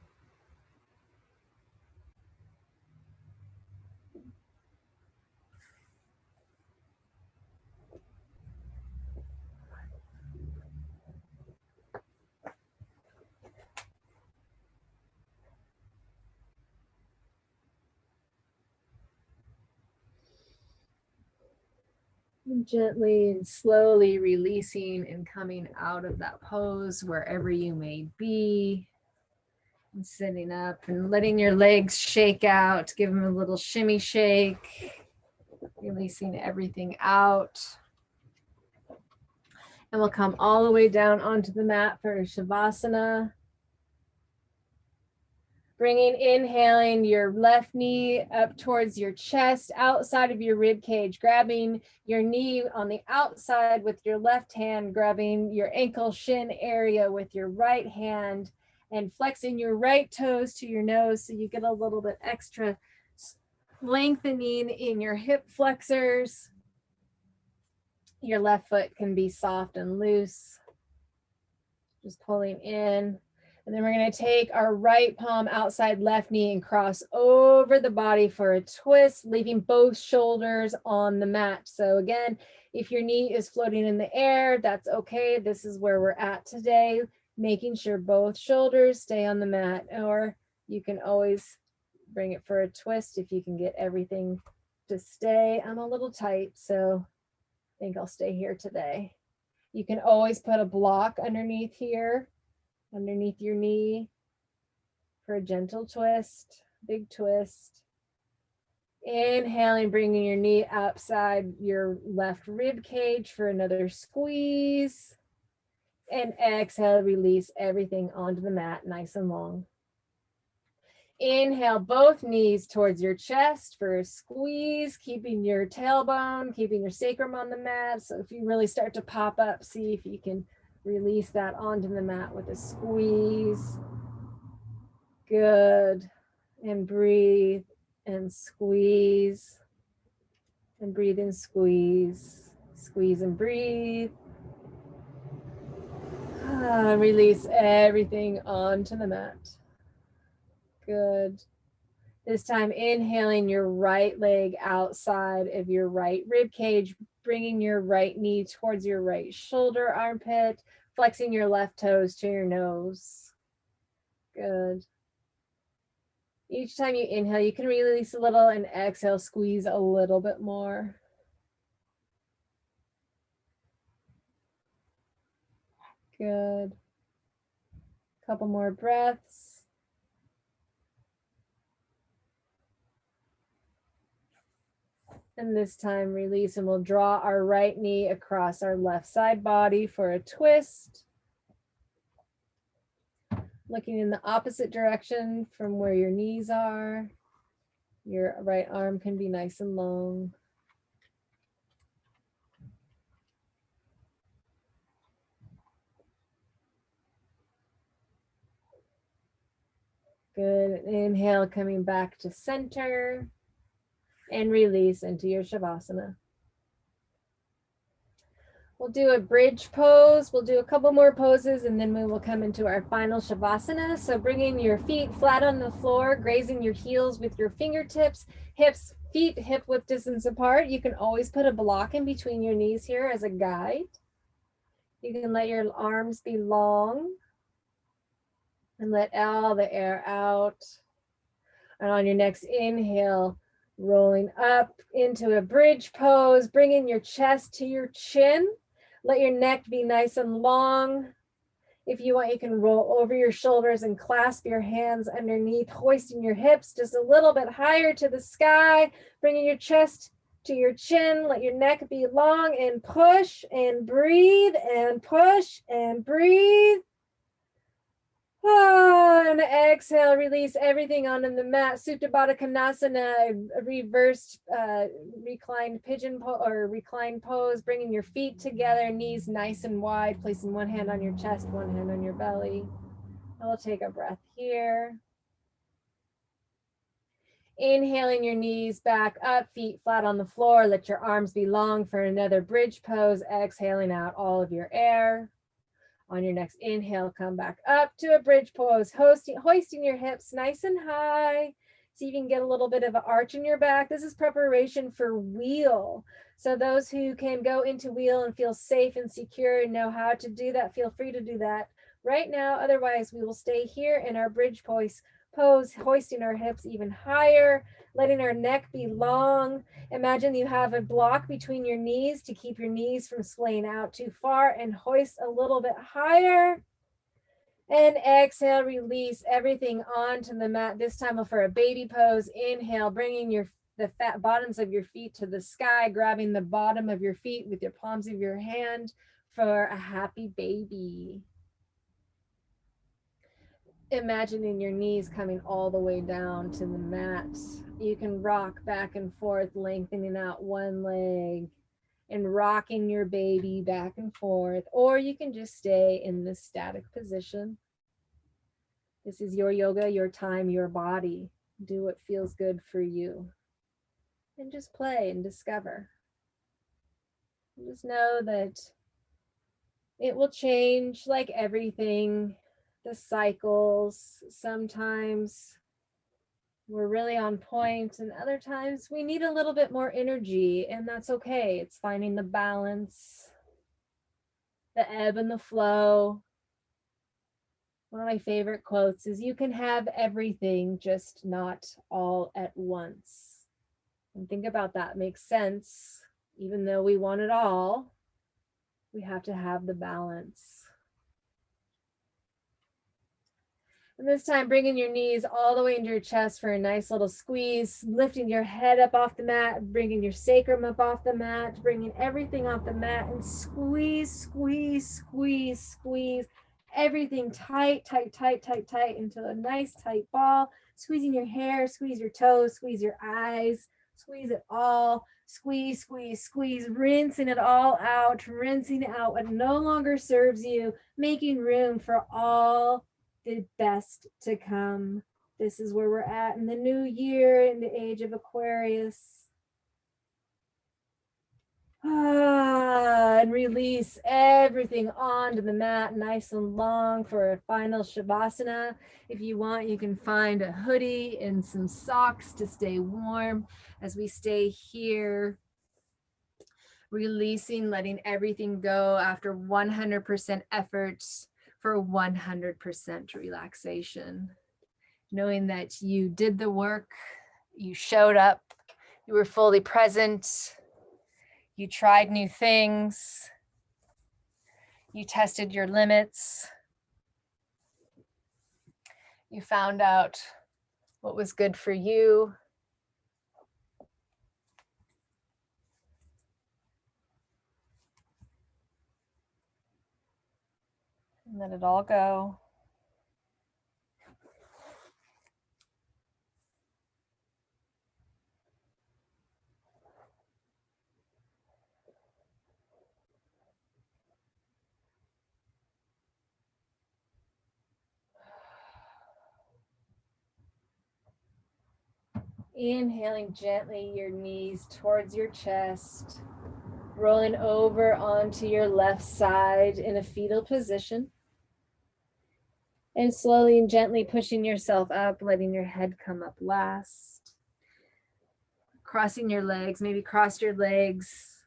Speaker 1: And gently and slowly releasing and coming out of that pose wherever you may be. And sitting up and letting your legs shake out. Give them a little shimmy shake. Releasing everything out. And we'll come all the way down onto the mat for Shavasana. Inhaling your left knee up towards your chest, outside of your rib cage, grabbing your knee on the outside with your left hand, grabbing your ankle shin area with your right hand, and flexing your right toes to your nose so you get a little bit extra lengthening in your hip flexors. Your left foot can be soft and loose. Just pulling in. And then we're going to take our right palm outside left knee and cross over the body for a twist, leaving both shoulders on the mat. So again, if your knee is floating in the air, that's okay. This is where we're at today, making sure both shoulders stay on the mat. Or you can always bring it for a twist if you can get everything to stay. I'm a little tight, so I think I'll stay here today. You can always put a block underneath here, underneath your knee for a gentle twist, big twist. Inhaling, bringing your knee outside your left rib cage for another squeeze. And exhale, release everything onto the mat, nice and long. Inhale, both knees towards your chest for a squeeze, keeping your tailbone, keeping your sacrum on the mat. So if you really start to pop up, see if you can release that onto the mat with a squeeze. Good. And breathe and squeeze. And breathe and squeeze. Squeeze and breathe. Release everything onto the mat. Good. This time, inhaling your right leg outside of your right rib cage, bringing your right knee towards your right shoulder armpit, flexing your left toes to your nose. Good. Each time you inhale, you can release a little, and exhale, squeeze a little bit more. Good. Couple more breaths. And this time release, and we'll draw our right knee across our left side body for a twist. Looking in the opposite direction from where your knees are. Your right arm can be nice and long. Good. Inhale, coming back to center. And release into your Shavasana. We'll do a bridge pose. We'll do a couple more poses, and then we will come into our final Shavasana. So bringing your feet flat on the floor, grazing your heels with your fingertips, hips, feet hip width distance apart. You can always put a block in between your knees here as a guide. You can let your arms be long and let all the air out. And on your next inhale, rolling up into a bridge pose, bringing your chest to your chin. Let your neck be nice and long. If you want, you can roll over your shoulders and clasp your hands underneath, hoisting your hips just a little bit higher to the sky, bringing your chest to your chin. Let your neck be long, and push and breathe and push and breathe. And exhale, release everything onto the mat. Supta Baddha Konasana, reversed reclined pigeon or reclined pose, bringing your feet together, knees nice and wide, placing one hand on your chest, one hand on your belly. And we'll take a breath here. Inhaling your knees back up, feet flat on the floor. Let your arms be long for another bridge pose. Exhaling out all of your air. On your next inhale, come back up to a bridge pose, hoisting your hips nice and high. So you can get a little bit of an arch in your back. This is preparation for wheel. So those who can go into wheel and feel safe and secure and know how to do that, feel free to do that right now. Otherwise, we will stay here in our bridge pose pose, hoisting our hips even higher, letting our neck be long. Imagine you have a block between your knees to keep your knees from splaying out too far, and hoist a little bit higher. And exhale, release everything onto the mat. This time for a baby pose. Inhale, bringing the fat bottoms of your feet to the sky, grabbing the bottom of your feet with your palms of your hand for a happy baby. Imagining your knees coming all the way down to the mat. You can rock back and forth, lengthening out one leg and rocking your baby back and forth, or you can just stay in this static position. This is your yoga, your time, your body. Do what feels good for you. And just play and discover. Just know that it will change like everything. The cycles, sometimes we're really on point, and other times we need a little bit more energy, and that's okay. It's finding the balance, the ebb and the flow. One of my favorite quotes is, you can have everything, just not all at once. And think about that. Makes sense. Even though we want it all, we have to have the balance. And this time, bringing your knees all the way into your chest for a nice little squeeze, lifting your head up off the mat, bringing your sacrum up off the mat, bringing everything off the mat, and squeeze, squeeze, squeeze, squeeze. Everything tight, tight, tight, tight, tight into a nice tight ball. Squeezing your hair, squeeze your toes, squeeze your eyes, squeeze it all. Squeeze, squeeze, squeeze, rinsing it all out, rinsing out what no longer serves you, making room for all the best to come. This is where we're at in the new year, in the age of Aquarius. And release everything onto the mat, nice and long, for a final Shavasana. If you want, you can find a hoodie and some socks to stay warm as we stay here. Releasing, letting everything go after 100% effort for 100% relaxation. Knowing that you did the work, you showed up, you were fully present, you tried new things, you tested your limits, you found out what was good for you. And let it all go. Inhaling gently your knees towards your chest, rolling over onto your left side in a fetal position. And slowly and gently pushing yourself up, letting your head come up last. Crossing your legs, maybe cross your legs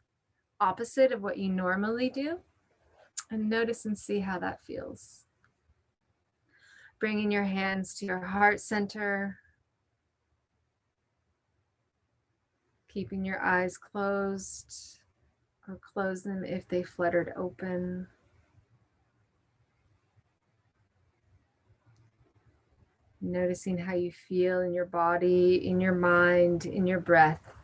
Speaker 1: opposite of what you normally do. And notice and see how that feels. Bringing your hands to your heart center. Keeping your eyes closed, or close them if they fluttered open. Noticing how you feel in your body, in your mind, in your breath.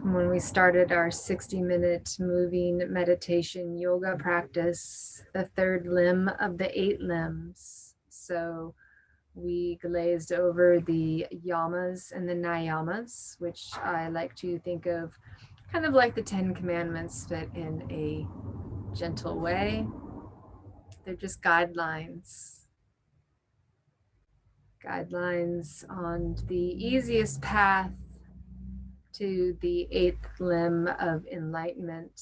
Speaker 1: From when we started our 60-minute moving meditation yoga practice, the third limb of the 8 limbs. So we glazed over the yamas and the niyamas, which I like to think of kind of like the 10 Commandments, but in a gentle way. They're just guidelines. Guidelines on the easiest path to the 8th limb of enlightenment.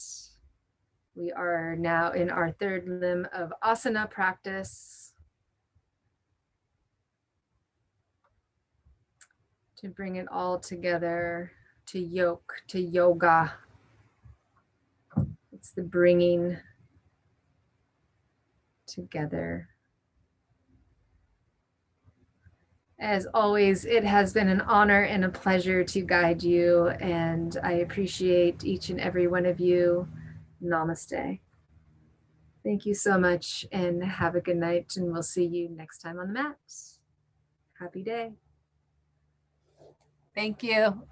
Speaker 1: We are now in our 3rd limb of asana practice. To bring it all together, to yoke, to yoga. It's the bringing together As always, it has been an honor and a pleasure to guide you, and I appreciate each and every one of you. Namaste. Thank you so much, and have a good night, and we'll see you next time on the mat. Happy day. Thank you.